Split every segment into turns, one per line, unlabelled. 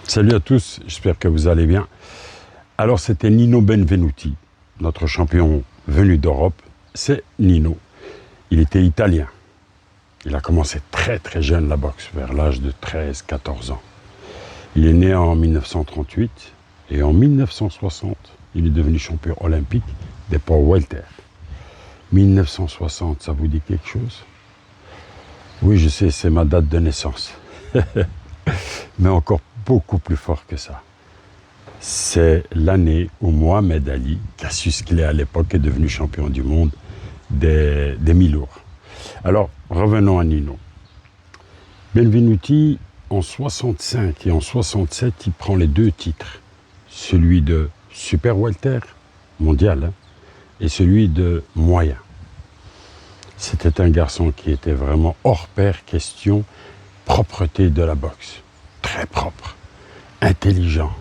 Salut à tous, j'espère que vous allez bien. Alors c'était Nino Benvenuti, notre champion venu d'Europe. C'est Nino. Il était italien. Il a commencé très très jeune la boxe, vers l'âge de 13-14 ans. Il est né en 1938 et en 1960, il est devenu champion olympique des poids welter. 1960, ça vous dit quelque chose? Oui, je sais, c'est ma date de naissance. Mais encore beaucoup plus fort que ça. C'est l'année où Mohamed Ali, Cassius Clay à l'époque, est devenu champion du monde des mi-lourds. Alors, revenons à Nino. Benvenuti, en 65 et en 67, il prend les deux titres. Celui de super welter, mondial, et celui de moyen. C'était un garçon qui était vraiment hors pair, question propreté de la boxe. Très propre, intelligent,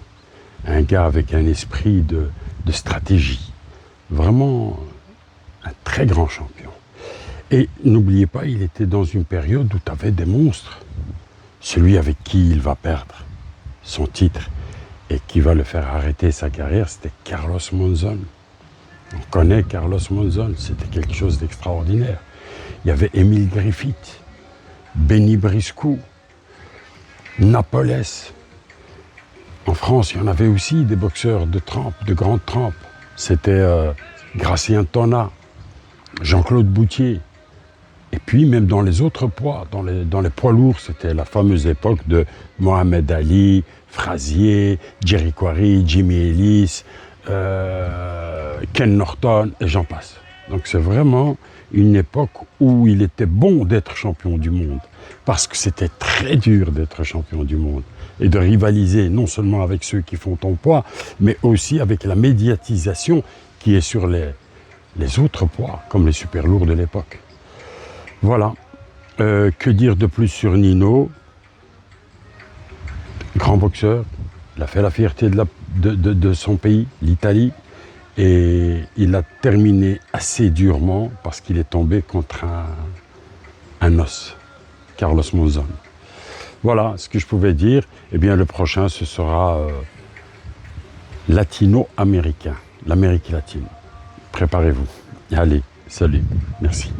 un gars avec un esprit de stratégie. Vraiment un très grand champion. Et n'oubliez pas, il était dans une période où tu avais des monstres. Celui avec qui il va perdre son titre et qui va le faire arrêter sa carrière, c'était Carlos Monzon. On connaît Carlos Monzon, c'était quelque chose d'extraordinaire. Il y avait Émile Griffith, Benny Briscoe, Napoles. En France, il y en avait aussi des boxeurs de trempe, de grande trempe. C'était Gracien Tonat, Jean-Claude Boutier. Et puis même dans les autres poids, dans les poids lourds, c'était la fameuse époque de Mohamed Ali, Frazier, Jerry Quarry, Jimmy Ellis, Ken Norton, et j'en passe. Donc c'est vraiment une époque où il était bon d'être champion du monde, parce que c'était très dur d'être champion du monde et de rivaliser non seulement avec ceux qui font ton poids, mais aussi avec la médiatisation qui est sur les autres poids, comme les super lourds de l'époque. Voilà. Que dire de plus sur Nino? Grand boxeur, il a fait la fierté de son pays, l'Italie, et il a terminé assez durement parce qu'il est tombé contre un os, Carlos Monzon. Voilà ce que je pouvais dire. Eh bien, le prochain, ce sera latino-américain, l'Amérique latine. Préparez-vous. Allez, salut, merci.